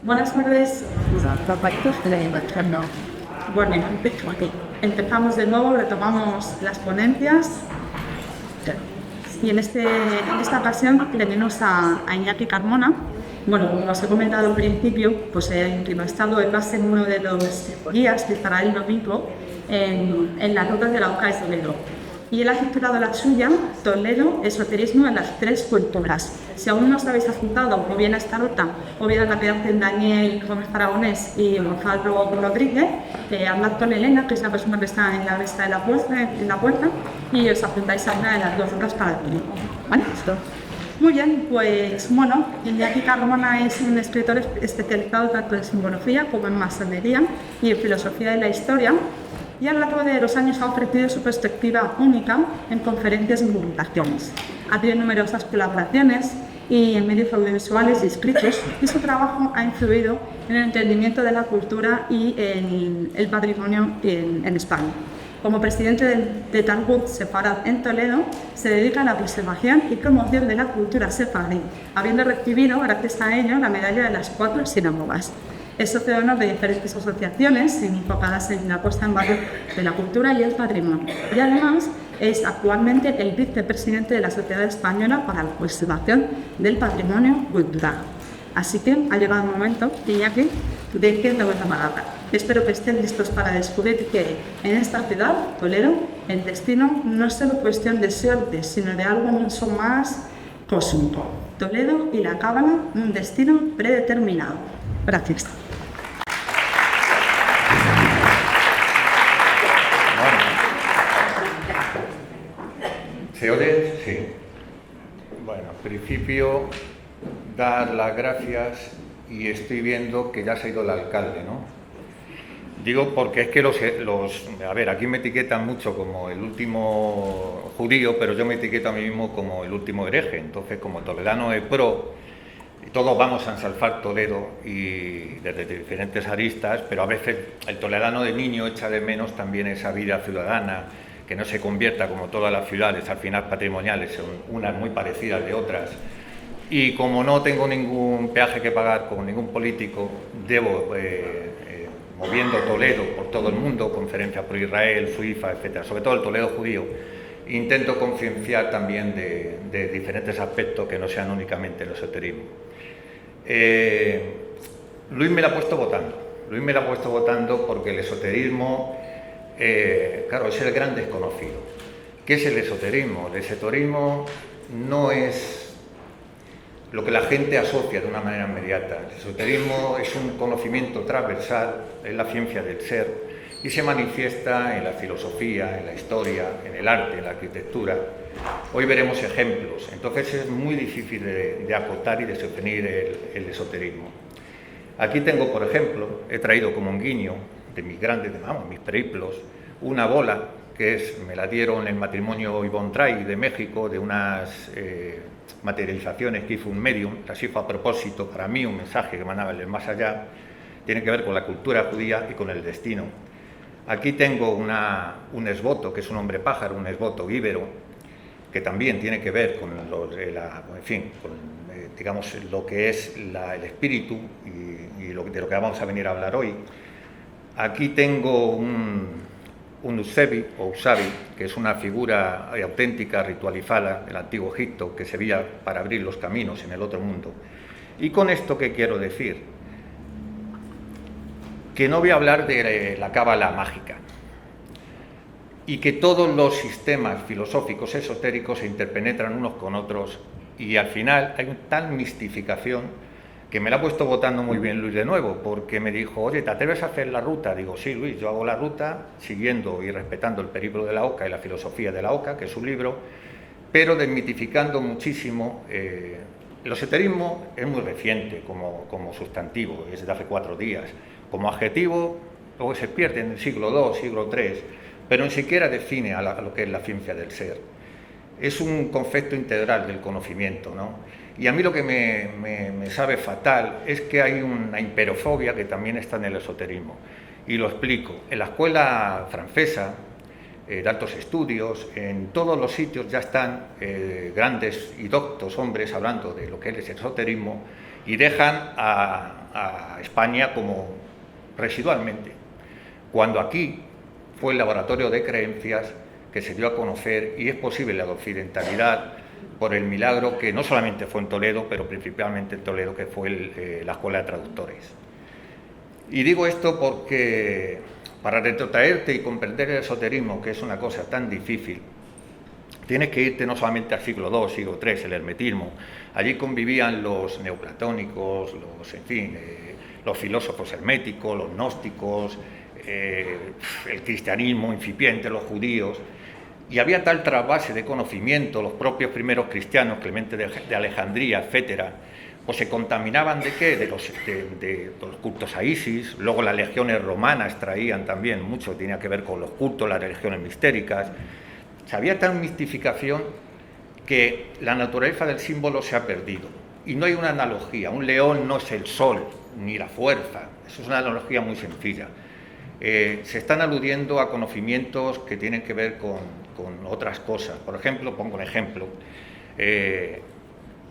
Buenas tardes. Bueno, empezamos de nuevo, retomamos las ponencias. Y en esta ocasión tenemos a Iñaki Carmona. Bueno, como os he comentado al principio, pues en primer estado él va a ser uno de los guías que estará el domingo en las rutas de la Oca de Toledo. Y él ha titulado la suya, Toledo, esoterismo en las tres culturas. Si aún no os habéis apuntado o bien a esta ruta o bien a la que hacen Daniel Gómez Aragonés y Gonzalo Rodríguez, hablad con Elena, que es la persona que está en la lista de la puerta, y os apuntáis a una de las dos rutas para el domingo. ¿Vale? Muy bien, pues bueno, Iñaki Carmona es un escritor especializado tanto en simbología como en masonería y en filosofía de la historia, y a lo largo de los años ha ofrecido su perspectiva única en conferencias y publicaciones. Ha tenido numerosas colaboraciones y en medios audiovisuales y escritos, y su trabajo ha influido en el entendimiento de la cultura y en el patrimonio en España. Como presidente de Talmud Sefarad en Toledo, se dedica a la preservación y promoción de la cultura sefaradí, habiendo recibido, gracias a ello, la medalla de las 4 sinagogas. Es socio de honor de diferentes asociaciones enfocadas en la puesta en valor de la cultura y el patrimonio. Y además es actualmente el vicepresidente de la Sociedad Española para la Conservación del Patrimonio Cultural. Así que ha llegado el momento, Iñaki, de que te vuelva a palabra. Espero que estén listos para descubrir que en esta ciudad, Toledo, el destino no es solo cuestión de suerte, sino de algo mucho más cósmico. Toledo y la Cábala, un destino predeterminado. Gracias. ¿Se oye? Sí. Bueno, en principio, dar las gracias, y estoy viendo que ya se ha ido el alcalde, ¿no? Digo porque es que a ver, aquí me etiquetan mucho como el último judío, pero yo me etiqueto a mí mismo como el último hereje. Entonces, como toledano de pro, todos vamos a ensalzar Toledo y desde diferentes aristas, pero a veces el toledano de niño echa de menos también esa vida ciudadana, que no se convierta como todas las ciudades, al final patrimoniales, son unas muy parecidas de otras. Y como no tengo ningún peaje que pagar con ningún político, debo, moviendo Toledo por todo el mundo, conferencias por Israel, Suiza, etcétera, sobre todo el Toledo judío, intento concienciar también de diferentes aspectos que no sean únicamente el esoterismo. Luis me la ha puesto votando porque el esoterismo, claro, es el gran desconocido. ¿Qué es el esoterismo? El esoterismo no es lo que la gente asocia de una manera inmediata. El esoterismo es un conocimiento transversal, es la ciencia del ser, y se manifiesta en la filosofía, en la historia, en el arte, en la arquitectura. Hoy veremos ejemplos, entonces es muy difícil de acotar y de definir el esoterismo. Aquí tengo, por ejemplo, he traído como un guiño de mis mis periplos, una bola que me la dieron en el matrimonio Ivonne Tray de México, de unas materializaciones que hizo un medium, las hizo a propósito para mí, un mensaje que mandaba el más allá, tiene que ver con la cultura judía y con el destino. Aquí tengo un esvoto, que es un hombre pájaro, un esvoto íbero, que también tiene que ver con digamos, lo que es el espíritu y de lo que vamos a venir a hablar hoy. Aquí tengo un Usabi, que es una figura auténtica, ritualizada del antiguo Egipto, que servía para abrir los caminos en el otro mundo. Y con esto, ¿qué quiero decir? Que no voy a hablar de la cábala mágica, y que todos los sistemas filosóficos esotéricos se interpenetran unos con otros, y al final hay una tal mistificación que me la ha puesto votando muy bien Luis de nuevo, porque me dijo, oye, ¿te atreves a hacer la ruta? Digo, sí, Luis, yo hago la ruta siguiendo y respetando el periplo de la Oca y la filosofía de la Oca, que es un libro, pero desmitificando muchísimo. El esoterismo es muy reciente como sustantivo, es de hace 4 días. Como adjetivo, luego se pierde en el siglo II, siglo III, pero ni siquiera define a lo que es la ciencia del ser. Es un concepto integral del conocimiento, ¿no? Y a mí lo que me sabe fatal es que hay una imperofobia que también está en el esoterismo. Y lo explico. En la escuela francesa de altos estudios, en todos los sitios ya están grandes y doctos hombres hablando de lo que es el esoterismo y dejan a España como residualmente, cuando aquí fue el laboratorio de creencias que se dio a conocer y es posible la occidentalidad por el milagro que no solamente fue en Toledo, pero principalmente en Toledo, que fue la Escuela de Traductores. Y digo esto porque para retrotraerte y comprender el esoterismo, que es una cosa tan difícil, tienes que irte no solamente al siglo II, siglo III, el hermetismo. Allí convivían los neoplatónicos, los filósofos herméticos, los gnósticos, el cristianismo incipiente, los judíos. Y había tal trasvase de conocimiento, los propios primeros cristianos, Clemente de Alejandría, etcétera, pues se contaminaban ¿de qué? De los cultos a Isis. Luego las legiones romanas traían también mucho, tenía que ver con los cultos, las religiones mistéricas. O sea, había tal mistificación que la naturaleza del símbolo se ha perdido. Y no hay una analogía, un león no es el sol, ni la fuerza, eso es una analogía muy sencilla. Se están aludiendo a conocimientos que tienen que ver con otras cosas. Por ejemplo, pongo un ejemplo.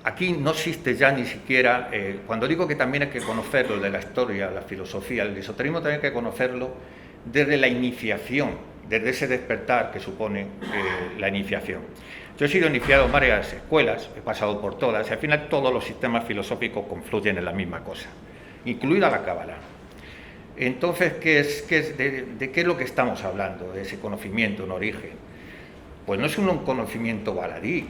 Aquí no existe ya ni siquiera, cuando digo que también hay que conocerlo de la historia, la filosofía, el esoterismo también hay que conocerlo desde la iniciación, desde ese despertar que supone la iniciación. Yo he sido iniciado en varias escuelas, he pasado por todas, y al final todos los sistemas filosóficos confluyen en la misma cosa, incluida la Cábala. Entonces, ¿de qué es lo que estamos hablando, de ese conocimiento, un origen? Pues no es un conocimiento baladí.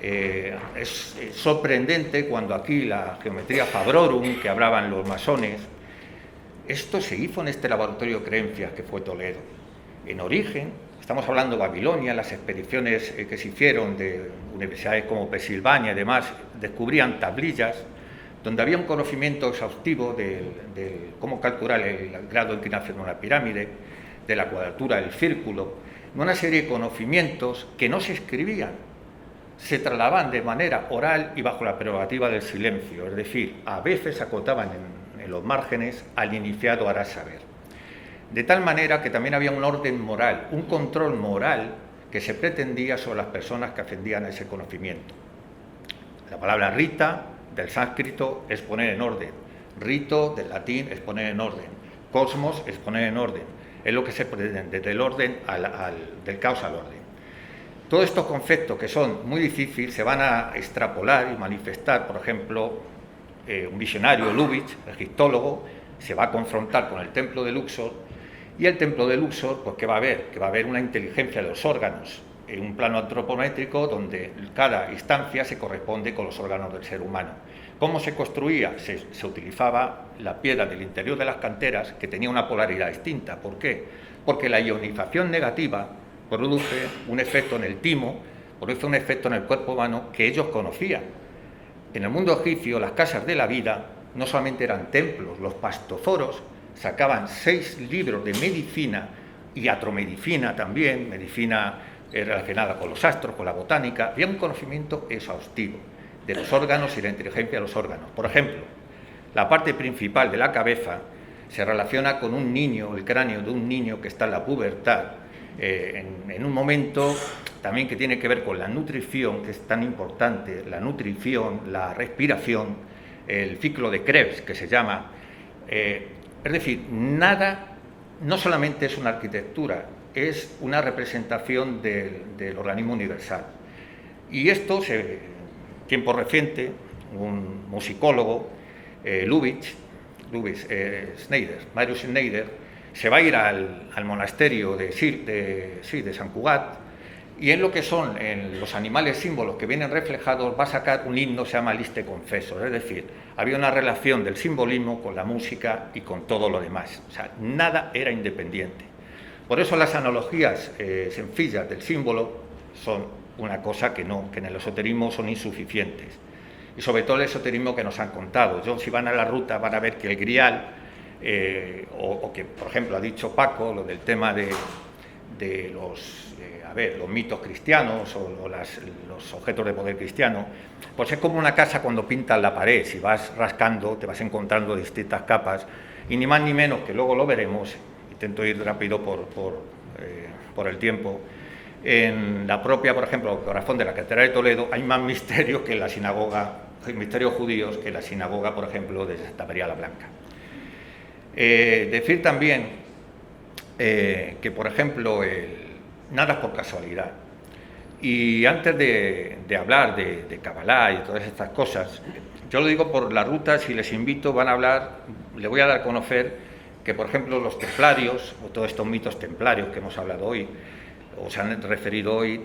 Es sorprendente cuando aquí la geometría Fabrorum, que hablaban los masones, esto se hizo en este laboratorio de creencias que fue Toledo. En origen, estamos hablando de Babilonia, las expediciones que se hicieron de universidades como Pensilvania y demás, descubrían tablillas donde había un conocimiento exhaustivo de cómo calcular el grado de inclinación de una pirámide, de la cuadratura del círculo, una serie de conocimientos que no se escribían, se trasladaban de manera oral y bajo la prerrogativa del silencio, es decir, a veces acotaban en los márgenes al iniciado hará saber. De tal manera que también había un orden moral, un control moral que se pretendía sobre las personas que accedían a ese conocimiento. La palabra rita, del sánscrito, es poner en orden. Rito, del latín, es poner en orden. Cosmos, es poner en orden. Es lo que se pretende, del orden del caos al orden. Todos estos conceptos que son muy difíciles se van a extrapolar y manifestar, por ejemplo, un visionario, Lubitsch, egiptólogo, se va a confrontar con el templo de Luxor, y el templo de Luxor, pues ¿qué va a haber? Que va a haber una inteligencia de los órganos, en un plano antropométrico donde cada instancia se corresponde con los órganos del ser humano. ¿Cómo se construía? Se utilizaba la piedra del interior de las canteras, que tenía una polaridad distinta. ¿Por qué? Porque la ionización negativa produce un efecto en el timo, produce un efecto en el cuerpo humano que ellos conocían. En el mundo egipcio, las casas de la vida no solamente eran templos, los pastoforos sacaban 6 libros de medicina y astromedicina también, medicina relacionada con los astros, con la botánica. Había un conocimiento exhaustivo de los órganos y la inteligencia de los órganos. Por ejemplo, la parte principal de la cabeza se relaciona con un niño, el cráneo de un niño que está en la pubertad, en un momento también que tiene que ver con la nutrición, que es tan importante, la nutrición, la respiración, el ciclo de Krebs, que se llama. Es decir, nada, no solamente es una arquitectura, es una representación del organismo universal. Y esto, tiempo reciente, un musicólogo, Marius Schneider, se va a ir al monasterio de San Cugat, y en lo que son los animales símbolos que vienen reflejados va a sacar un himno que se llama Liste Confesor, es decir, había una relación del simbolismo con la música y con todo lo demás, o sea, nada era independiente. Por eso las analogías sencillas del símbolo son una cosa que en el esoterismo son insuficientes. Y sobre todo el esoterismo que nos han contado. Si van a la ruta van a ver que el grial, o que por ejemplo ha dicho Paco, lo del tema de los mitos cristianos o los objetos de poder cristiano, pues es como una casa cuando pintas la pared. Si vas rascando te vas encontrando distintas capas, y ni más ni menos, que luego lo veremos. Intento ir rápido por por el tiempo, en la propia, por ejemplo, corazón de la Catedral de Toledo, hay más misterios que en la sinagoga, misterios judíos que en la sinagoga, por ejemplo, de Santa María la Blanca. Decir también que, por ejemplo, nada es por casualidad. Y antes de hablar de Kabbalah y todas estas cosas, yo lo digo por la ruta, si les invito, van a hablar, les voy a dar a conocer que, por ejemplo, los templarios, o todos estos mitos templarios que hemos hablado hoy, o se han referido hoy,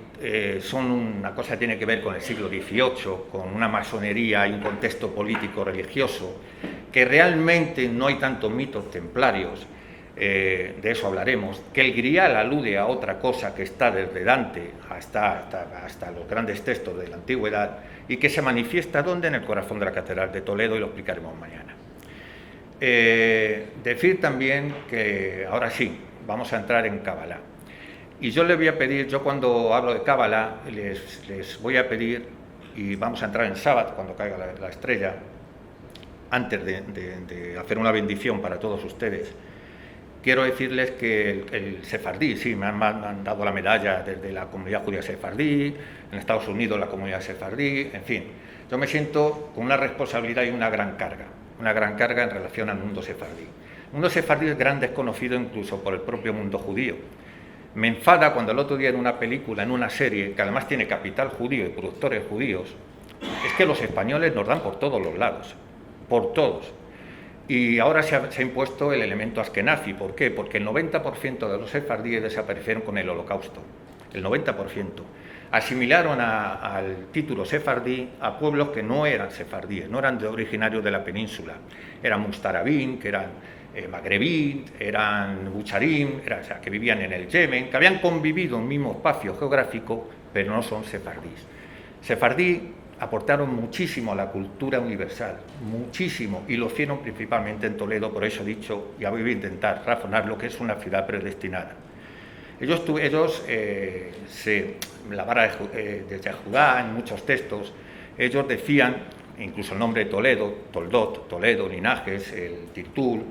son una cosa que tiene que ver con el siglo XVIII, con una masonería y un contexto político-religioso, que realmente no hay tantos mitos templarios, de eso hablaremos, que el Grial alude a otra cosa que está desde Dante hasta los grandes textos de la antigüedad y que se manifiesta ¿dónde? En el corazón de la Catedral de Toledo, y lo explicaremos mañana. Decir también que ahora sí, vamos a entrar en Kabbalah. Y yo les voy a pedir, yo cuando hablo de Kabbalah, les voy a pedir, y vamos a entrar en Shabbat cuando caiga la estrella, antes de hacer una bendición para todos ustedes, quiero decirles que el sefardí, sí, me han dado la medalla desde la comunidad judía sefardí, en Estados Unidos la comunidad sefardí, en fin, yo me siento con una responsabilidad y una gran carga en relación al mundo sefardí. El mundo sefardí es gran desconocido incluso por el propio mundo judío. Me enfada cuando el otro día en una película, en una serie, que además tiene capital judío y productores judíos, es que los españoles nos dan por todos los lados, por todos. Y ahora se ha impuesto el elemento askenazi. ¿Por qué? Porque el 90% de los sefardíes desaparecieron con el Holocausto. El 90%. Asimilaron al título sefardí a pueblos que no eran sefardíes, no eran originarios de la península. Eran mustarabín, que eran magrebín, eran bucharín, o sea, que vivían en el Yemen, que habían convivido en un mismo espacio geográfico, pero no son sefardíes. Sefardí aportaron muchísimo a la cultura universal, muchísimo, y lo hicieron principalmente en Toledo, por eso he dicho, ya voy a intentar razonar lo que es una ciudad predestinada. Ellos la vara de Judá, en muchos textos, ellos decían, incluso el nombre de Toledo, Toldot, Toledo, linajes, el Tirtul,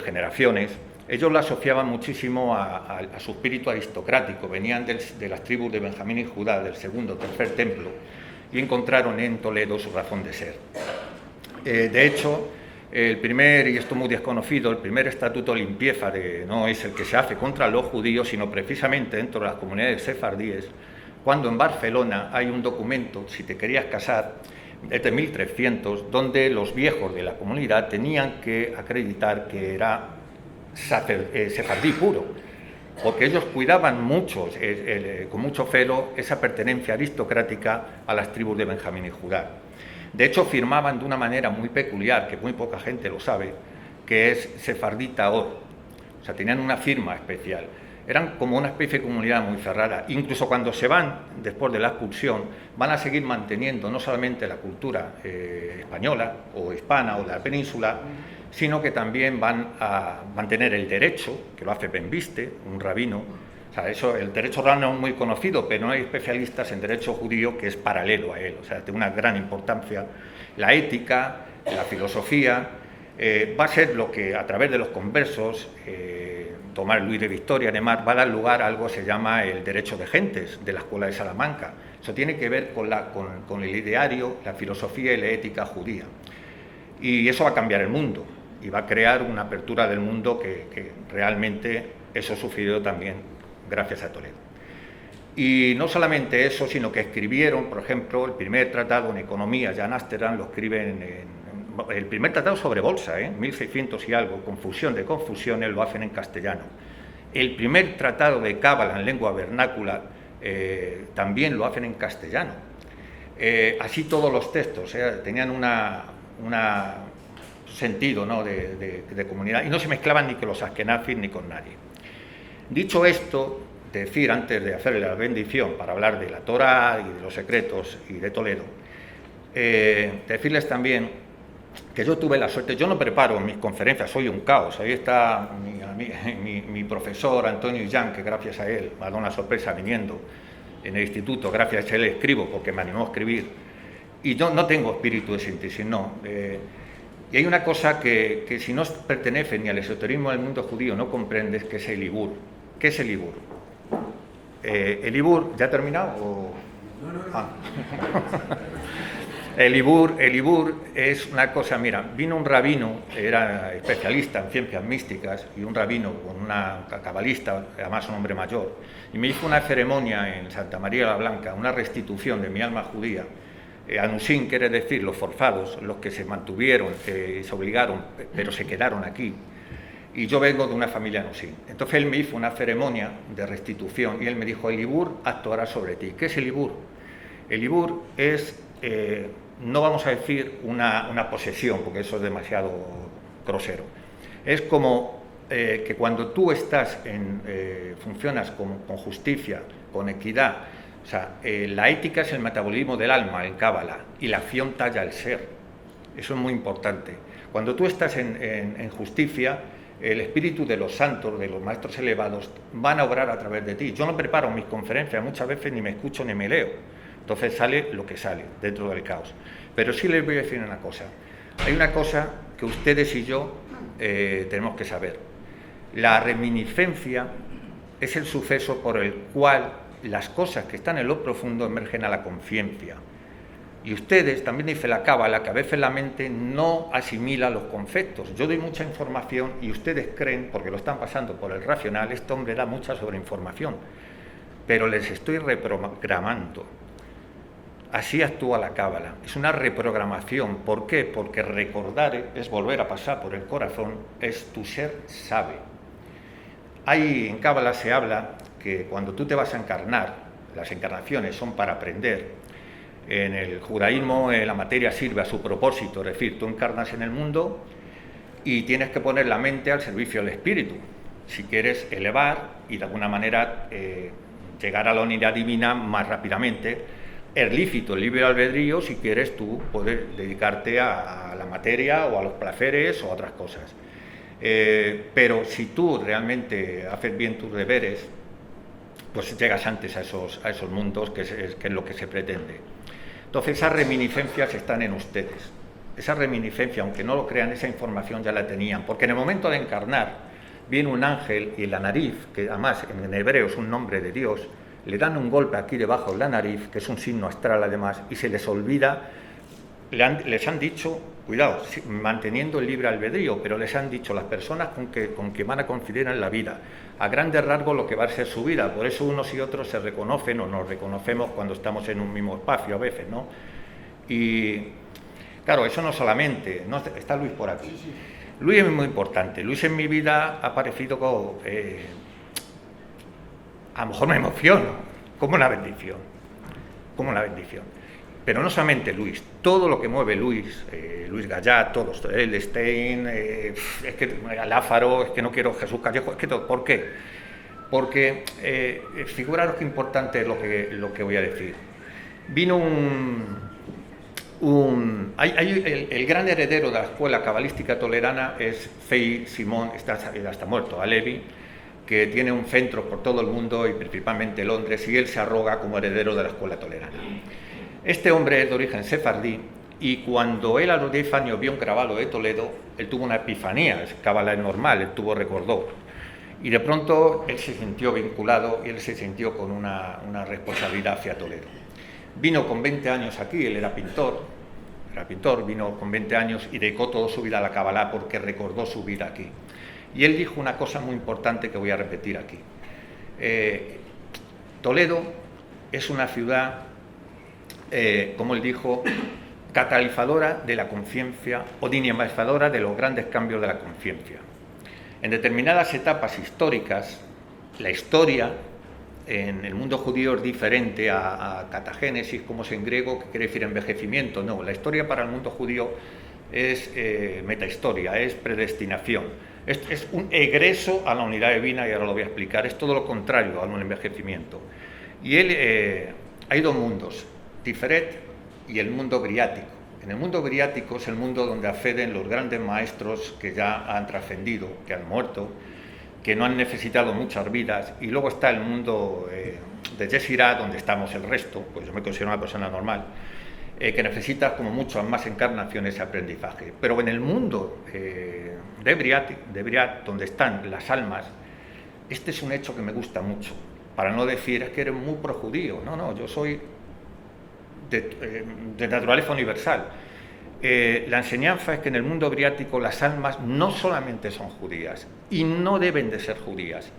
generaciones, ellos la asociaban muchísimo a su espíritu aristocrático, venían de las tribus de Benjamín y Judá, del segundo, tercer templo, y encontraron en Toledo su razón de ser. De hecho, el primer, y esto muy desconocido, el primer estatuto de limpieza no es el que se hace contra los judíos, sino precisamente dentro de las comunidades sefardíes, cuando en Barcelona hay un documento, si te querías casar, desde 1300, donde los viejos de la comunidad tenían que acreditar que era sefardí puro, porque ellos cuidaban mucho, con mucho celo, esa pertenencia aristocrática a las tribus de Benjamín y Judá. De hecho, firmaban de una manera muy peculiar, que muy poca gente lo sabe, que es sefardí taor, o sea, tenían una firma especial. Eran como una especie de comunidad muy cerrada. Incluso cuando se van, después de la expulsión, van a seguir manteniendo no solamente la cultura española o hispana o de la península, sino que también van a mantener el derecho, que lo hace Benviste, un rabino. O sea, el derecho rabino es muy conocido, pero no hay especialistas en derecho judío que es paralelo a él. O sea, tiene una gran importancia. La ética, la filosofía, va a ser lo que a través de los conversos, Tomás Luis de Victoria, además, va a dar lugar a algo que se llama el derecho de gentes de la Escuela de Salamanca. Eso tiene que ver con el ideario, la filosofía y la ética judía. Y eso va a cambiar el mundo y va a crear una apertura del mundo que realmente eso sucedió también gracias a Toledo. Y no solamente eso, sino que escribieron, por ejemplo, el primer tratado en economía, Jan Amsterdam lo escribe el primer tratado sobre bolsa, 1600 y algo, Confusión de confusiones, lo hacen en castellano. El primer tratado de Cábala en lengua vernácula también lo hacen en castellano. Así todos los textos tenían un sentido, ¿no?, de comunidad, y no se mezclaban ni con los askenazis ni con nadie. Dicho esto, decir antes de hacerle la bendición para hablar de la Torá y de los secretos y de Toledo, decirles también que yo tuve la suerte, yo no preparo mis conferencias, soy un caos. Ahí está mi profesor Antonio Illán, que gracias a él me ha dado una sorpresa viniendo en el instituto, gracias a él escribo porque me animó a escribir, y yo no tengo espíritu de síntesis, no. Y hay una cosa que si no pertenece ni al esoterismo del mundo judío no comprendes, que es el ibur. ¿Qué es el Ibur? El Ibur, ¿ya ha terminado? Ah. El Ibur es una cosa, mira, vino un rabino, era especialista en ciencias místicas, y un rabino con una cabalista, además un hombre mayor, y me hizo una ceremonia en Santa María la Blanca, una restitución de mi alma judía. Anusín quiere decir los forzados, los que se mantuvieron, se obligaron, pero se quedaron aquí. Y yo vengo de una familia anusín. Entonces él me hizo una ceremonia de restitución y él me dijo: el Ibur actuará sobre ti. ¿Qué es el Ibur? El Ibur es, no vamos a decir una posesión, porque eso es demasiado grosero. Es como que cuando tú estás funcionas con justicia, con equidad. O sea, la ética es el metabolismo del alma en Cábala, y la acción talla el ser. Eso es muy importante. Cuando tú estás en justicia, el espíritu de los santos, de los maestros elevados, van a obrar a través de ti. Yo no preparo mis conferencias, muchas veces ni me escucho ni me leo. Entonces sale lo que sale dentro del caos. Pero sí les voy a decir una cosa. Hay una cosa que ustedes y yo tenemos que saber. La reminiscencia es el suceso por el cual las cosas que están en lo profundo emergen a la conciencia. Y ustedes, también dice la Cábala, que a veces la mente no asimila los conceptos. Yo doy mucha información y ustedes creen, porque lo están pasando por el racional, este hombre da mucha sobreinformación, pero les estoy reprogramando. Así actúa la Cábala, es una reprogramación. ¿Por qué? Porque recordar es volver a pasar por el corazón, es tu ser sabe. En Cábala se habla que cuando tú te vas a encarnar, las encarnaciones son para aprender. En el judaísmo la materia sirve a su propósito, es decir, tú encarnas en el mundo y tienes que poner la mente al servicio del espíritu, si quieres elevar y de alguna manera llegar a la unidad divina más rápidamente. Es lícito el libre albedrío si quieres tú poder dedicarte a la materia o a los placeres o a otras cosas. Pero si tú realmente haces bien tus deberes, pues llegas antes a esos mundos, que es lo que se pretende. Entonces esas reminiscencias están en ustedes. Esa reminiscencia, aunque no lo crean, esa información ya la tenían, porque en el momento de encarnar viene un ángel y en la nariz, que además en hebreo es un nombre de Dios, le dan un golpe aquí debajo de la nariz, que es un signo astral además, y se les olvida. Les han dicho, cuidado, manteniendo el libre albedrío, pero les han dicho las personas con que van a coincidir en la vida, a grandes rasgos lo que va a ser su vida. Por eso unos y otros se reconocen o nos reconocemos cuando estamos en un mismo espacio a veces, ¿no? Y claro, eso no solamente, ¿no? Está Luis por aquí. Luis es muy importante. Luis en mi vida ha aparecido como, a lo mejor me emociono, como una bendición, Pero no solamente Luis, todo lo que mueve Luis, Luis Gallat, todos, el Stein, es que Lázaro, es que no quiero Jesús Callejo, es que todo. ¿Por qué? Porque figuraros qué importante es lo que voy a decir. Vino el gran heredero de la escuela cabalística tolerana es Fey Simón, está muerto, Alevi, que tiene un centro por todo el mundo y principalmente Londres, y él se arroga como heredero de la escuela tolerana. Este hombre es de origen sefardí y cuando él a los 10 años vio un grabado de Toledo, él tuvo una epifanía, Cábala es normal, él recordó. Y de pronto él se sintió vinculado y él se sintió con una responsabilidad hacia Toledo. Vino con 20 años aquí, él era pintor, vino con 20 años y dedicó toda su vida a la Cábala porque recordó su vida aquí. Y él dijo una cosa muy importante que voy a repetir aquí. Toledo es una ciudad, como él dijo, catalizadora de la conciencia o dinamizadora de los grandes cambios de la conciencia. En determinadas etapas históricas, la historia en el mundo judío es diferente a catagénesis, como es en griego, que quiere decir envejecimiento. No, la historia para el mundo judío es metahistoria, es predestinación. Es un egreso a la unidad divina, y ahora lo voy a explicar. Es todo lo contrario a un envejecimiento. Y hay dos mundos, Tiferet y el mundo griático. En el mundo griático es el mundo donde acceden los grandes maestros que ya han trascendido, que han muerto, que no han necesitado muchas vidas, y luego está el mundo de Yesirá, donde estamos el resto, pues yo me considero una persona normal, que necesita como muchas más encarnaciones y aprendizaje. Pero en el mundo de Briat, donde están las almas, este es un hecho que me gusta mucho, para no decir es que eres muy projudío. No, yo soy de naturaleza universal. La enseñanza es que en el mundo briático las almas no solamente son judías y no deben de ser judías,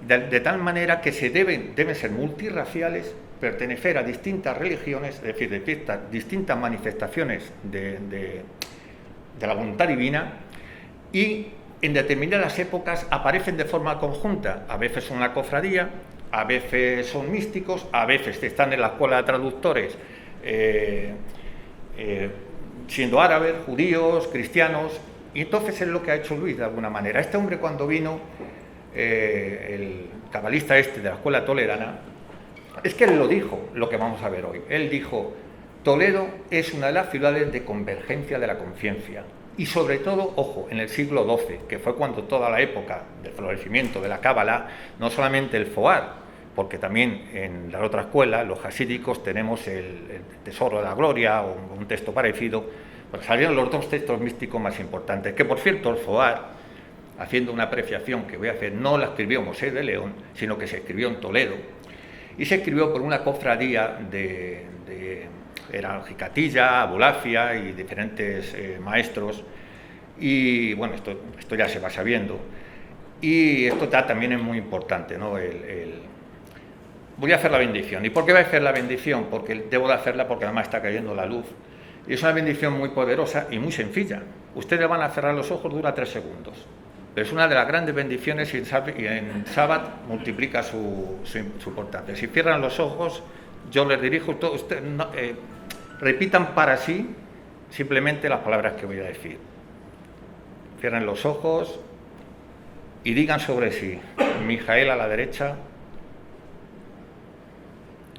de tal manera que deben ser multirraciales, pertenecer a distintas religiones, es decir, de distintas manifestaciones de la voluntad divina, y en determinadas épocas aparecen de forma conjunta. A veces son una cofradía, a veces son místicos, a veces están en la escuela de traductores siendo árabes, judíos, cristianos, y entonces es lo que ha hecho Luis de alguna manera. Este hombre, cuando vino, el cabalista de la escuela toledana, es que él lo dijo, lo que vamos a ver hoy. Él dijo: Toledo es una de las ciudades de convergencia de la conciencia, y sobre todo, ojo, en el siglo XII, que fue cuando toda la época del florecimiento de la Cábala, no solamente el Zohar, porque también en la otra escuela, los hasídicos, tenemos el Tesoro de la Gloria o un texto parecido, pues salieron los dos textos místicos más importantes, que por cierto el Zohar, haciendo una apreciación que voy a hacer, no la escribió Moisés de León, sino que se escribió en Toledo, y se escribió por una cofradía era Jicatilla, Abulafia y diferentes maestros, y bueno, esto ya se va sabiendo, y esto también es muy importante, ¿no? Voy a hacer la bendición. ¿Y por qué voy a hacer la bendición? Porque debo de hacerla porque además está cayendo la luz. Y es una bendición muy poderosa y muy sencilla. Ustedes van a cerrar los ojos, dura 3 segundos. Pero es una de las grandes bendiciones y en Shabbat multiplica su importancia. Si cierran los ojos, yo les dirijo, ustedes repitan para sí simplemente las palabras que voy a decir. Cierren los ojos y digan sobre sí: Mijael a la derecha,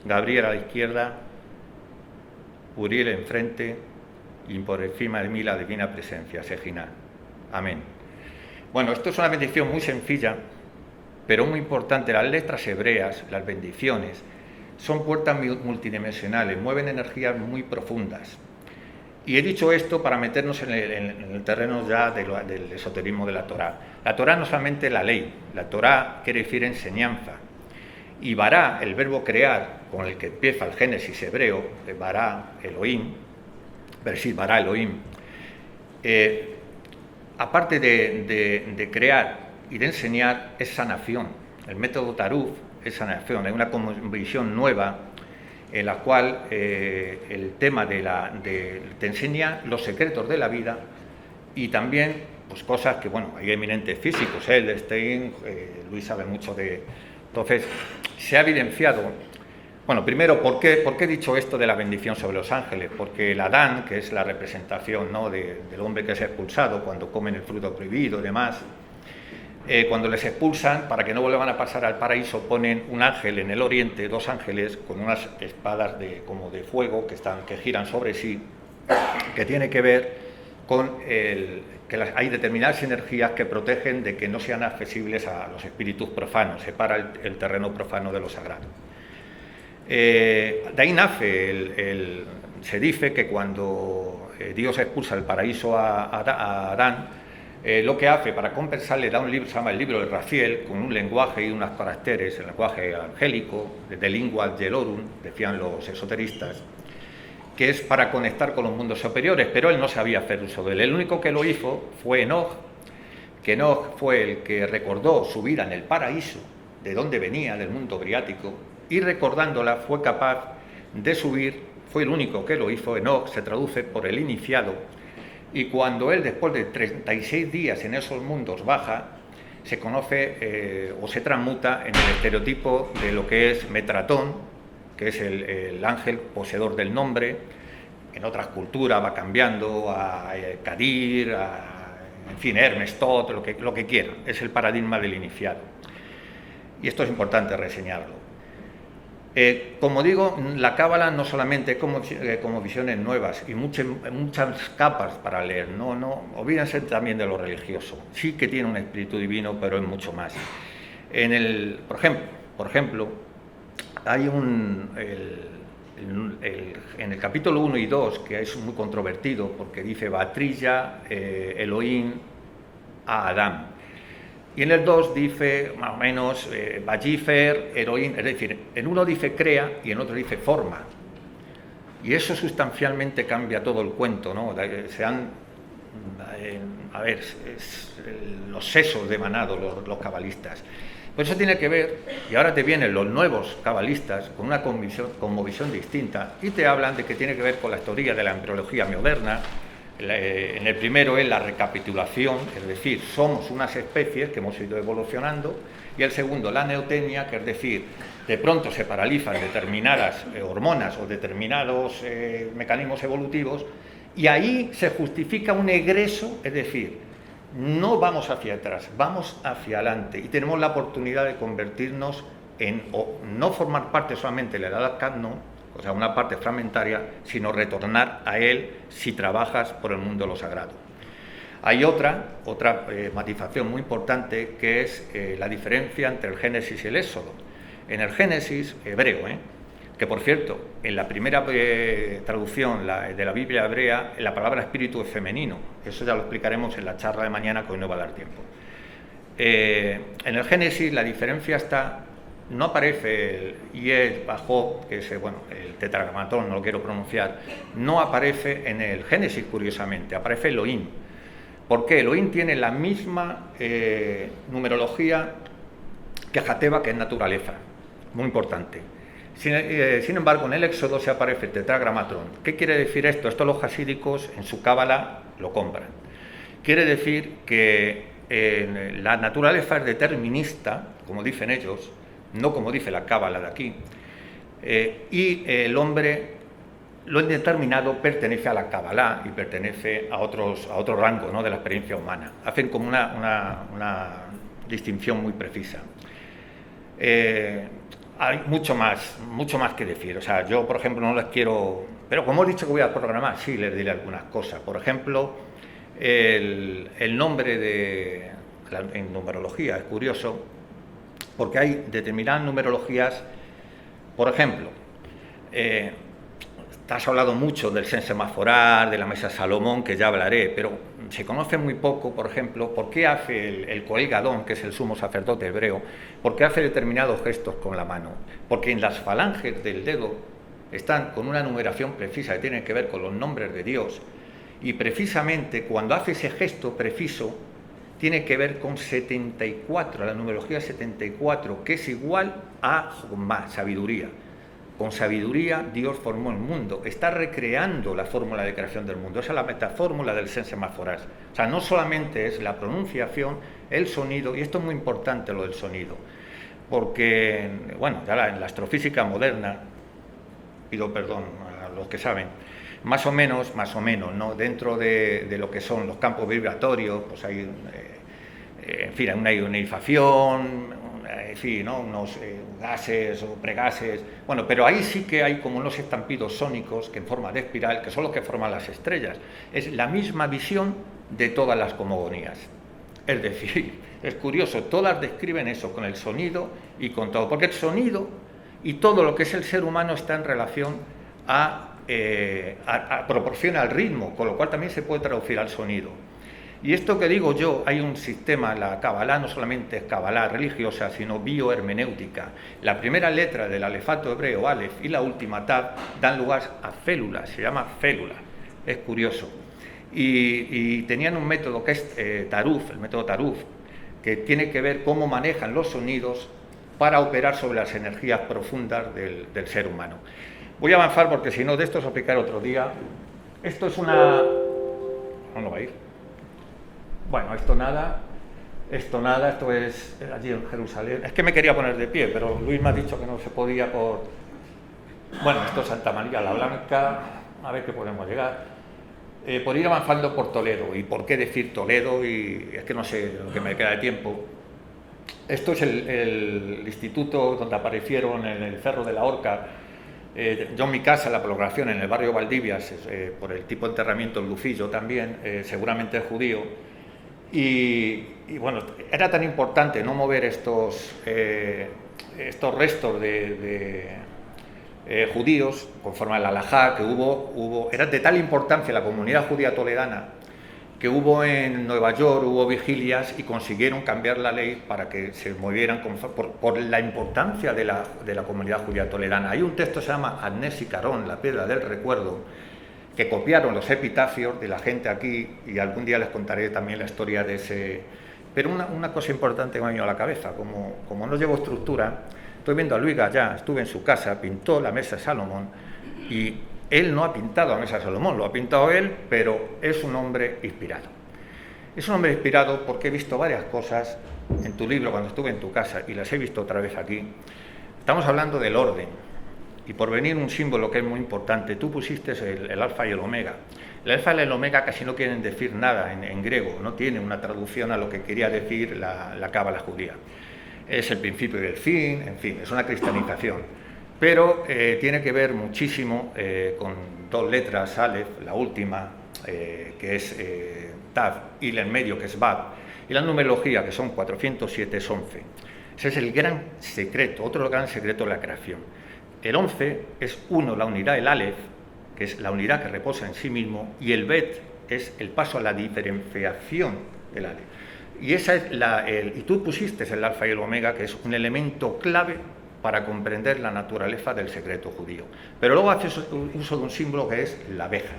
Gabriel a la izquierda, Uriel enfrente, y por encima de mí la divina presencia, Sejina. Amén. Bueno, esto es una bendición muy sencilla, pero muy importante. Las letras hebreas, las bendiciones, son puertas multidimensionales, mueven energías muy profundas. Y he dicho esto para meternos en el terreno ya del esoterismo de la Torá. La Torá no solamente la ley, la Torá quiere decir enseñanza. Y bará, el verbo crear, con el que empieza el Génesis hebreo, bará Elohim, Bereshit bará Elohim, aparte de crear y de enseñar, es sanación. El método Taruf es sanación, es una visión nueva en la cual el tema te enseña los secretos de la vida y también pues cosas que, bueno, hay eminentes físicos, Stein, Luis sabe mucho de... Entonces, se ha evidenciado, bueno, primero, ¿por qué he dicho esto de la bendición sobre los ángeles? Porque el Adán, que es la representación, ¿no?, del hombre que es expulsado cuando comen el fruto prohibido y demás, cuando les expulsan, para que no vuelvan a pasar al paraíso, ponen un ángel en el oriente, 2 ángeles con unas espadas como de fuego que giran sobre sí, que tiene que ver con que hay determinadas energías que protegen de que no sean accesibles a los espíritus profanos, separa el terreno profano de lo sagrado. De ahí nace, se dice que cuando Dios expulsa del paraíso a Adán, lo que hace para compensar le da un libro, se llama el libro de Raziel, con un lenguaje y unos caracteres, el lenguaje angélico, de lingua gelorum, decían los esoteristas, que es para conectar con los mundos superiores, pero él no sabía hacer uso de él. El único que lo hizo fue Enoch, que Enoch fue el que recordó su vida en el paraíso, de donde venía, del mundo briático, y recordándola fue capaz de subir, fue el único que lo hizo. Enoch se traduce por el iniciado, y cuando él, después de 36 días en esos mundos, baja, se conoce o se transmuta en el estereotipo de lo que es Metratón, que es el ángel poseedor del nombre. En otras culturas va cambiando a Kadir, en fin, Hermes, Tot, lo que quiera. Es el paradigma del iniciado. Y esto es importante reseñarlo. Como digo, la Cábala no solamente como visiones nuevas y muchas capas para leer, no olvídense también de lo religioso. Sí que tiene un espíritu divino, pero es mucho más. Por ejemplo, hay en el capítulo 1 y 2, que es muy controvertido, porque dice Batrilla Elohim a Adán. Y en el 2 dice, más o menos, Vallifer, Elohim, es decir, en uno dice crea y en otro dice forma. Y eso sustancialmente cambia todo el cuento, ¿no? Los sesos de Manado, los cabalistas. Pues eso tiene que ver, y ahora te vienen los nuevos cabalistas con una cosmovisión distinta y te hablan de que tiene que ver con la teoría de la embriología moderna. En el primero es la recapitulación, es decir, somos unas especies que hemos ido evolucionando, y el segundo, la neotenia, que es decir, de pronto se paralizan determinadas hormonas o determinados mecanismos evolutivos, y ahí se justifica un egreso, es decir, no vamos hacia atrás, vamos hacia adelante, y tenemos la oportunidad de convertirnos o no formar parte solamente de la edad Cadmon, o sea, una parte fragmentaria, sino retornar a él si trabajas por el mundo de lo sagrado. Hay otra matización muy importante, que es la diferencia entre el Génesis y el Éxodo. En el Génesis hebreo, que por cierto, en la primera traducción de la Biblia hebrea, la palabra espíritu es femenino. Eso ya lo explicaremos en la charla de mañana, que hoy no va a dar tiempo. En el Génesis la diferencia está, no aparece el Yed Bajó, que es el tetragramatón, no lo quiero pronunciar, no aparece en el Génesis, curiosamente, aparece Elohim. ¿Por qué? Elohim tiene la misma numerología que Jateba, que es naturaleza, muy importante. Sin embargo, en el Éxodo se aparece el tetragramatón. ¿Qué quiere decir esto? Esto los hasídicos en su cábala lo compran. Quiere decir que la naturaleza es determinista, como dicen ellos, no como dice la cábala de aquí, y el hombre, lo indeterminado, pertenece a la cábala y pertenece a otro rango, ¿no?, de la experiencia humana. Hacen como una distinción muy precisa. Hay mucho más que decir. O sea, yo, por ejemplo, no les quiero... Pero como he dicho que voy a programar, sí les diré algunas cosas. Por ejemplo, el nombre en numerología es curioso, porque hay determinadas numerologías. Por ejemplo, te has hablado mucho del sensemaforar, de la mesa Salomón, que ya hablaré, pero se conoce muy poco, por ejemplo, por qué hace el Coel Gadón, que es el sumo sacerdote hebreo, por qué hace determinados gestos con la mano. Porque en las falanges del dedo están con una numeración precisa que tiene que ver con los nombres de Dios, y precisamente cuando hace ese gesto preciso tiene que ver con 74, la numerología 74, que es igual a Jomá, sabiduría. Con sabiduría Dios formó el mundo, está recreando la fórmula de creación del mundo. Esa es la metafórmula del sensemaforas. O sea, no solamente es la pronunciación, el sonido, y esto es muy importante lo del sonido, porque, bueno, ya en la astrofísica moderna, pido perdón a los que saben, más o menos, ¿no?, dentro de lo que son los campos vibratorios, pues hay, en fin, una ionización, en fin, ¿no?, unos gases o pregases, bueno, pero ahí sí que hay como unos estampidos sónicos que en forma de espiral, que son los que forman las estrellas. Es la misma visión de todas las cosmogonías. Es decir, es curioso, todas describen eso con el sonido y con todo, porque el sonido y todo lo que es el ser humano está en relación proporciona al ritmo, con lo cual también se puede traducir al sonido. Y esto que digo yo, hay un sistema, la Kabbalah no solamente es Kabbalah religiosa, sino biohermenéutica. La primera letra del alefato hebreo, Aleph, y la última Tav, dan lugar a células, se llama célula, es curioso. Y tenían un método que es Taruf, el método Taruf, que tiene que ver cómo manejan los sonidos para operar sobre las energías profundas del ser humano. Voy a avanzar porque si no, de esto os explicaré otro día. Esto es una... ¿Dónde va a ir? Bueno, esto nada, esto es allí en Jerusalén. Es que me quería poner de pie, pero Luis me ha dicho que no se podía por... Bueno, esto es Santa María la Blanca, a ver qué podemos llegar. Por ir avanzando por Toledo. ¿Y por qué decir Toledo? Y es que no sé lo que me queda de tiempo. Esto es el instituto donde aparecieron en el Cerro de la Horca. Yo en mi casa, la programación en el barrio Valdivias, por el tipo de enterramiento, el Lucillo también, seguramente es judío. Y bueno, era tan importante no mover estos restos de judíos, conforme al halajá que hubo, era de tal importancia la comunidad judía toledana que hubo en Nueva York, hubo vigilias y consiguieron cambiar la ley para que se movieran por la importancia de la comunidad judía toledana. Hay un texto que se llama Agnés y Carón, la piedra del recuerdo, que copiaron los epitafios de la gente aquí, y algún día les contaré también la historia de ese. Pero una cosa importante que me ha venido a la cabeza, como no llevo estructura, estoy viendo a Luis Gallá, estuve en su casa, pintó la mesa de Salomón, y él no ha pintado la mesa de Salomón, lo ha pintado él, pero es un hombre inspirado. Es un hombre inspirado porque he visto varias cosas en tu libro cuando estuve en tu casa, y las he visto otra vez aquí. Estamos hablando del orden, y por venir un símbolo que es muy importante, tú pusiste el alfa y el omega. El alfa y el omega casi no quieren decir nada en griego, no tiene una traducción a lo que quería decir la cábala judía. Es el principio y el fin, en fin, es una cristianización. Pero tiene que ver muchísimo con dos letras, Aleph, la última, que es Tav, y la en medio, que es Bab, y la numerología, que son 407, es 11. Ese es el gran secreto, otro gran secreto de la creación. El 11 es uno, la unidad, el Aleph, que es la unidad que reposa en sí mismo, y el Bet es el paso a la diferenciación del Aleph. Y esa es y tú pusiste el alfa y el omega, que es un elemento clave para comprender la naturaleza del secreto judío. Pero luego haces uso de un símbolo que es la abeja.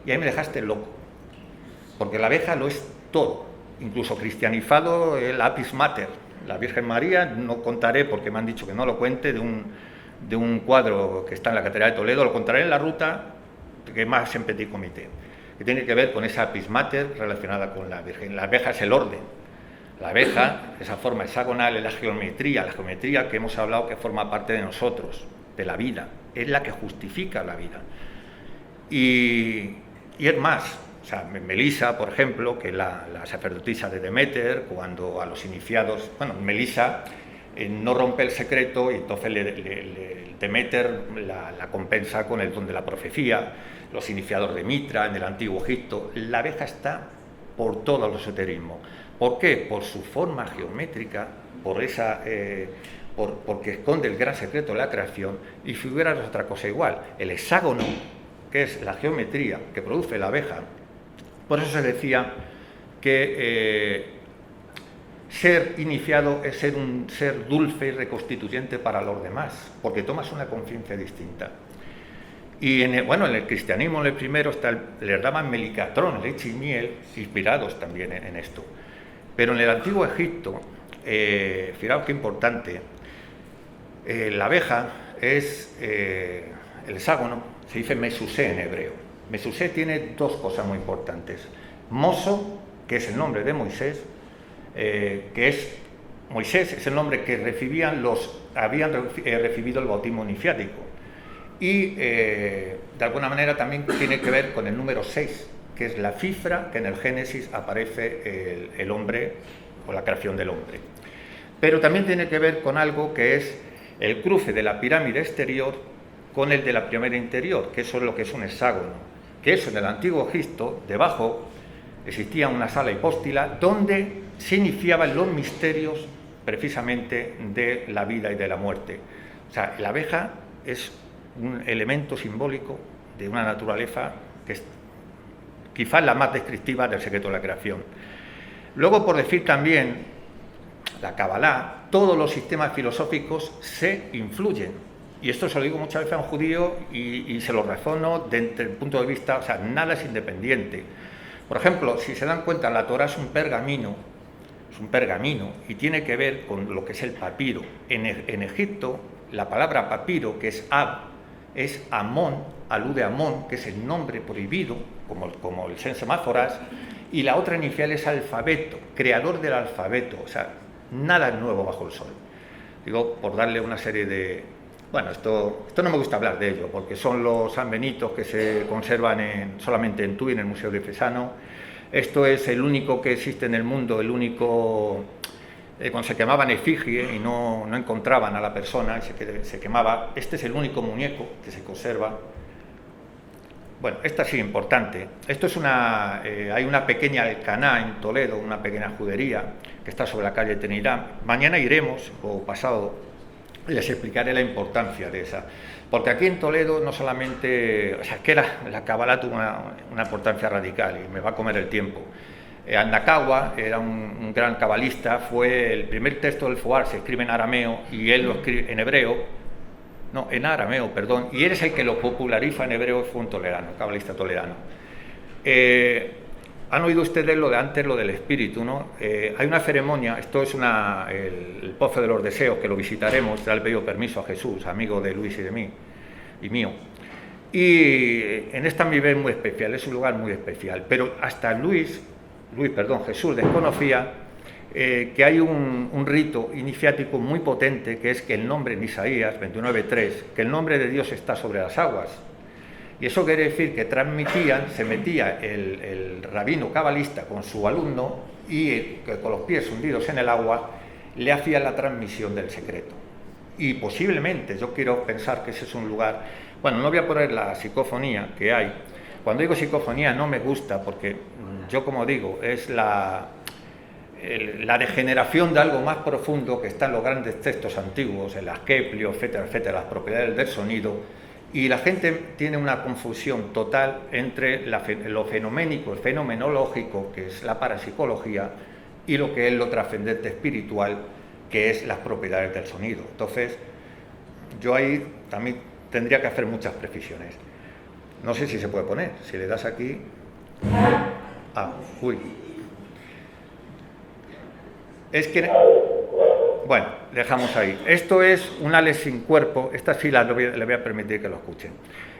Y ahí me dejaste loco, porque la abeja lo es todo, incluso cristianizado el Apis Mater. La Virgen María, no contaré porque me han dicho que no lo cuente, de un cuadro que está en la Catedral de Toledo, lo contaré en la ruta, que más en Petit Comité, que tiene que ver con esa Apis Mater relacionada con la Virgen. La abeja es el orden. La abeja, esa forma hexagonal, es la geometría que hemos hablado que forma parte de nosotros, de la vida, es la que justifica la vida. Y es más, o sea, Melisa, por ejemplo, que la sacerdotisa de Demeter, cuando a los iniciados, bueno, Melisa no rompe el secreto y entonces Demeter la compensa con el don de la profecía, los iniciados de Mitra en el antiguo Egipto. La abeja está por todo el esoterismo. ¿Por qué? Por su forma geométrica, porque esconde el gran secreto de la creación, y figura otra cosa igual. El hexágono, que es la geometría que produce la abeja, por eso se decía que ser iniciado es ser un ser dulce y reconstituyente para los demás, porque tomas una conciencia distinta. Y en el cristianismo, en el primero, les daban melicatrón, leche y miel, inspirados también en esto. Pero en el antiguo Egipto, fijaos qué importante, la abeja es el hexágono, se dice Mesusé en hebreo. Mesusé tiene dos cosas muy importantes. Moso, que es el nombre de Moisés, Moisés es el nombre que habían recibido el bautismo iniciático. Y de alguna manera también tiene que ver con el número 6, que es la cifra que en el Génesis aparece el hombre, o la creación del hombre. Pero también tiene que ver con algo que es el cruce de la pirámide exterior con el de la pirámide interior, que eso es lo que es un hexágono. Que eso en el antiguo Egipto, debajo, existía una sala hipóstila donde se iniciaban los misterios precisamente de la vida y de la muerte. O sea, la abeja es un elemento simbólico de una naturaleza que es quizás la más descriptiva del secreto de la creación. Luego, por decir también, la Kabbalah, todos los sistemas filosóficos se influyen. Y esto se lo digo muchas veces a un judío y se lo razono desde el punto de vista, o sea, nada es independiente. Por ejemplo, si se dan cuenta, la Torá es un pergamino y tiene que ver con lo que es el papiro. En Egipto, la palabra papiro, que es Ab, es Amón, alude a Amón, que es el nombre prohibido, como el Sensemáforas, y la otra inicial es alfabeto, creador del alfabeto, o sea, nada nuevo bajo el sol. Digo, por darle una serie de... Bueno, esto no me gusta hablar de ello, porque son los sanbenitos que se conservan solamente en Tui, en el Museo Diocesano. Esto es el único que existe en el mundo, el único... cuando se quemaban efigie y no encontraban a la persona y se quemaba, este es el único muñeco que se conserva. Bueno, esta sí, importante. Esto es hay una pequeña Alcaná en Toledo, una pequeña judería que está sobre la calle Trinidad. Mañana iremos, o pasado, les explicaré la importancia de esa. Porque aquí en Toledo no solamente, o sea, que la Kabbalah tuvo una importancia radical y me va a comer el tiempo. Nakawa era un gran cabalista, fue el primer texto del Foar, se escribe en arameo y él lo escribe en hebreo, no, en arameo, perdón, y él es el que lo populariza en hebreo, fue un toledano, cabalista toledano. Han oído ustedes lo de antes, lo del espíritu, ¿no? Hay una ceremonia, esto es el Pozo de los Deseos, que lo visitaremos, ya le he pedido permiso a Jesús, amigo de Luis y de mí, y mío. Y en esta mi vez muy especial, es un lugar muy especial, pero hasta Jesús desconocía que hay un rito iniciático muy potente, que es que el nombre en Isaías 29:3, que el nombre de Dios está sobre las aguas. Y eso quiere decir que se metía el rabino cabalista con su alumno y con los pies hundidos en el agua le hacía la transmisión del secreto. Y posiblemente, yo quiero pensar que ese es un lugar, bueno, no voy a poner la psicofonía que hay. Cuando digo psicofonía no me gusta porque yo, como digo, es la degeneración de algo más profundo que está en los grandes textos antiguos, en las Keplio, etcétera, etcétera, las propiedades del sonido. Y la gente tiene una confusión total entre lo fenoménico, el fenomenológico, que es la parapsicología, y lo que es lo trascendente espiritual, que es las propiedades del sonido. Entonces, yo ahí también tendría que hacer muchas precisiones. No sé si se puede poner, si le das aquí... Es que... Bueno, dejamos ahí. Esto es un Aleph sin cuerpo, esta sí le voy a permitir que lo escuchen.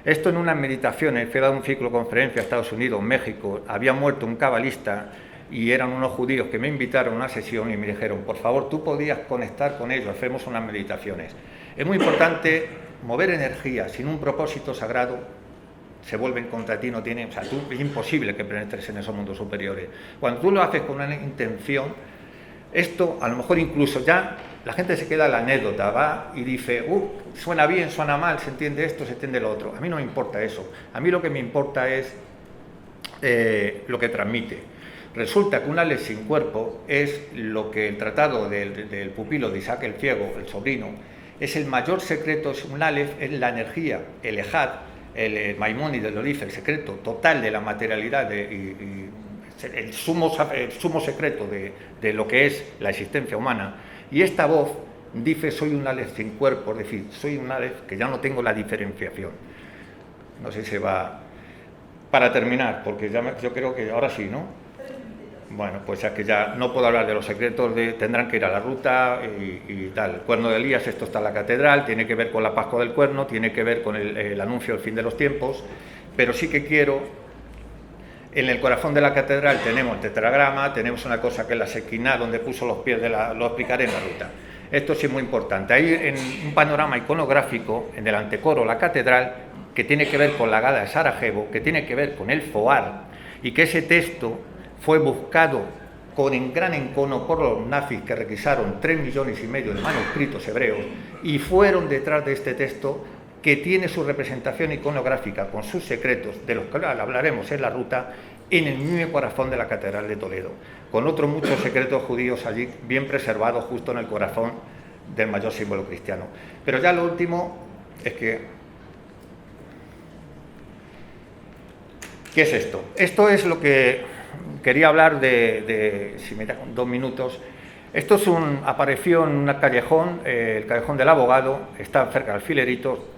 Esto en unas meditaciones, fui a dar un ciclo de conferencia a Estados Unidos, México, había muerto un cabalista y eran unos judíos que me invitaron a una sesión y me dijeron, por favor, tú podías conectar con ellos, hacemos unas meditaciones. Es muy importante mover energía sin un propósito sagrado, se vuelven contra ti, es imposible que penetres en esos mundos superiores. Cuando tú lo haces con una intención, esto, a lo mejor incluso ya la gente se queda en la anécdota, va y dice, suena bien, suena mal, se entiende esto, se entiende lo otro. A mí no me importa eso. A mí lo que me importa es lo que transmite. Resulta que un Aleph sin cuerpo es lo que el tratado del pupilo de Isaac el Ciego, el sobrino, es el mayor secreto, es un Aleph, es la energía, el Ejad, el Maimónides lo dice, el secreto total de la materialidad el sumo secreto de lo que es la existencia humana. Y esta voz dice, soy un Aleph sin cuerpo, es decir, soy un Aleph que ya no tengo la diferenciación. No sé si se va... Para terminar, porque yo creo que ahora sí, ¿no? Bueno, pues ya que ya no puedo hablar de los secretos, tendrán que ir a la ruta y tal. El cuerno de Elías, esto está en la catedral, tiene que ver con la Pascua del Cuerno, tiene que ver con el anuncio del fin de los tiempos, pero sí que quiero... En el corazón de la catedral tenemos el tetragrama, tenemos una cosa que es la sequiná, donde puso los pies lo explicaré en la ruta. Esto sí es muy importante. Hay en un panorama iconográfico, en el antecoro, la catedral, que tiene que ver con la Gada de Sarajevo, que tiene que ver con el Foar, y que ese texto fue buscado con gran encono por los nazis, que requisaron 3,5 millones de manuscritos hebreos, y fueron detrás de este texto, que tiene su representación iconográfica con sus secretos, de los que hablaremos en la ruta, en el mismo corazón de la Catedral de Toledo, con otros muchos secretos judíos allí bien preservados justo en el corazón del mayor símbolo cristiano. Pero ya lo último es que... ¿Qué es esto? Esto es lo que quería hablar si me da 2 minutos. Esto apareció en un callejón, el callejón del abogado, está cerca del Filerito.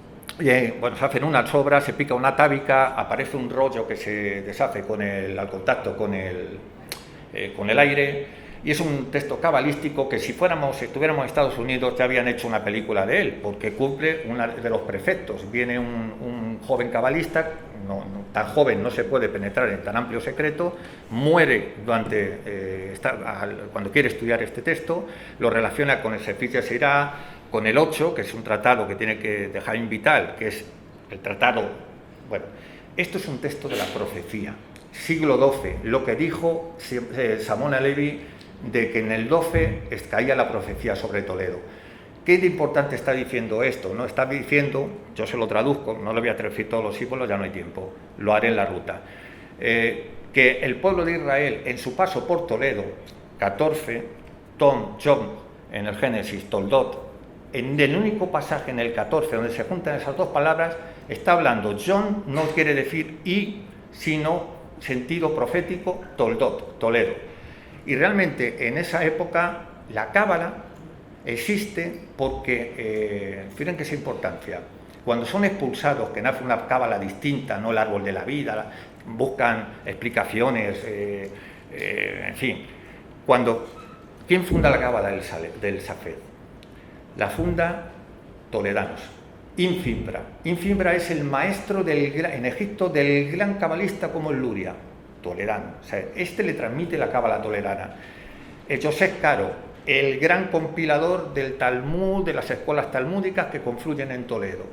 Bueno, se hacen unas obras, se pica una tábica, aparece un rollo que se deshace al contacto con el aire, y es un texto cabalístico que si estuviéramos en Estados Unidos ya habían hecho una película de él, porque cumple uno de los preceptos. Viene un joven cabalista, tan joven no se puede penetrar en tan amplio secreto, muere cuando quiere estudiar este texto, lo relaciona con el Sefer Yetzirah, con el 8, que es un tratado que tiene que dejar Vital, que es el tratado... Bueno, esto es un texto de la profecía, siglo XII, lo que dijo Shimon HaLevi, de que en el 12 caía la profecía sobre Toledo. ¿Qué de importante está diciendo esto? ¿No? Está diciendo, yo se lo traduzco, no le voy a traducir todos los símbolos, ya no hay tiempo, lo haré en la ruta, que el pueblo de Israel, en su paso por Toledo, 14, Tom, John, en el Génesis, Toldot, en el único pasaje, en el 14, donde se juntan esas dos palabras, está hablando John, no quiere decir y, sino sentido profético, Toldot, Toledo. Y realmente en esa época la cábala existe porque, fíjense qué es importancia, cuando son expulsados, que nace una cábala distinta, no el árbol de la vida, buscan explicaciones, en fin, ¿quién funda la cábala del Safed? La funda toledanos, Infimbra. Infimbra es el maestro en Egipto del gran cabalista como el Luria, toledano. O sea, este le transmite la cábala toledana. Joseph Caro, el gran compilador del Talmud, de las escuelas talmúdicas que confluyen en Toledo.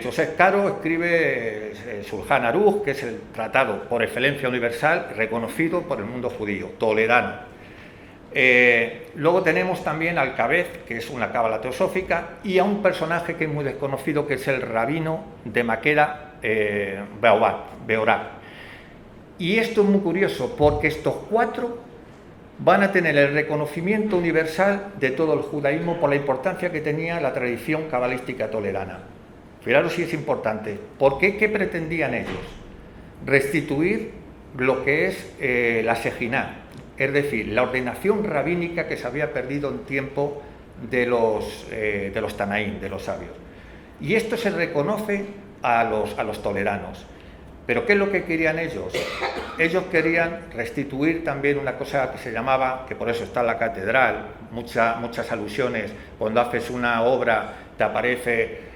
Joseph Caro escribe Shulchan Aruch, que es el tratado por excelencia universal, reconocido por el mundo judío, toledano. Luego tenemos también al Cabez, que es una cábala teosófica, y a un personaje que es muy desconocido, que es el rabino de Maqueda, Beorat. Y esto es muy curioso, porque estos cuatro van a tener el reconocimiento universal de todo el judaísmo por la importancia que tenía la tradición cabalística toledana. Fijaros si es importante. ¿Por qué? ¿Qué pretendían ellos? Restituir lo que es la Sejiná, es decir, la ordenación rabínica que se había perdido en tiempo de los Tanaín, de los sabios. Y esto se reconoce a los toleranos. ¿Pero qué es lo que querían ellos? Ellos querían restituir también una cosa que se llamaba, que por eso está en la catedral, muchas alusiones, cuando haces una obra te aparece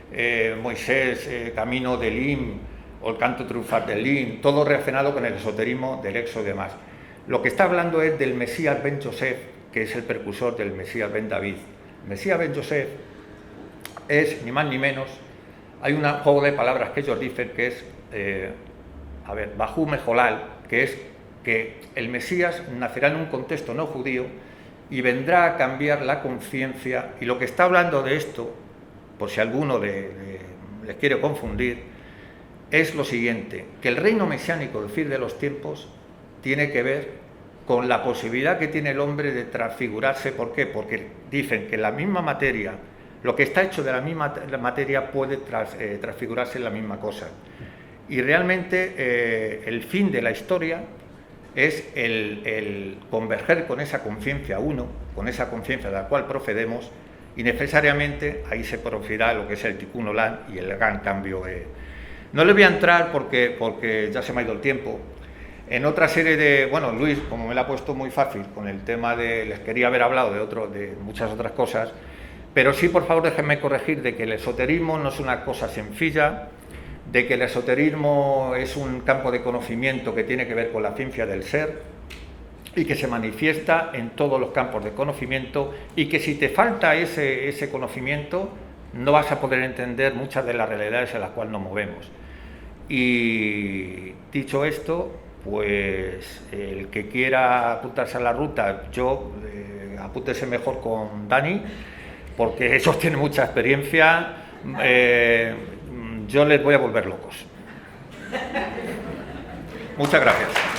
Moisés, Camino de Elim, o el canto triunfal de Elim, todo relacionado con el esoterismo del Éxodo y demás. Lo que está hablando es del Mesías ben Yosef, que es el precursor del Mesías ben David. El Mesías ben Yosef es, ni más ni menos, hay un juego de palabras que ellos dicen que es, Bajú Mejolal, que es que el Mesías nacerá en un contexto no judío y vendrá a cambiar la conciencia. Y lo que está hablando de esto, por si alguno les quiere confundir, es lo siguiente, que el reino mesiánico, del fin de los tiempos, tiene que ver con la posibilidad que tiene el hombre de transfigurarse. ¿Por qué? Porque dicen que la misma materia, lo que está hecho de la misma materia puede transfigurarse en la misma cosa. Y realmente el fin de la historia es el converger con esa conciencia uno, con esa conciencia de la cual procedemos, y necesariamente ahí se producirá lo que es el Tikkun Olam y el gran cambio. No le voy a entrar porque ya se me ha ido el tiempo. En otra serie de... Bueno, Luis, como me la ha puesto muy fácil con el tema les quería haber hablado de muchas otras cosas, pero sí, por favor, déjenme corregir de que el esoterismo no es una cosa sencilla, de que el esoterismo es un campo de conocimiento que tiene que ver con la ciencia del ser y que se manifiesta en todos los campos de conocimiento, y que si te falta ese conocimiento no vas a poder entender muchas de las realidades en las cuales nos movemos. Y dicho esto, pues el que quiera apuntarse a la ruta, apúntese mejor con Dani, porque ellos tienen mucha experiencia. Yo les voy a volver locos. Muchas gracias.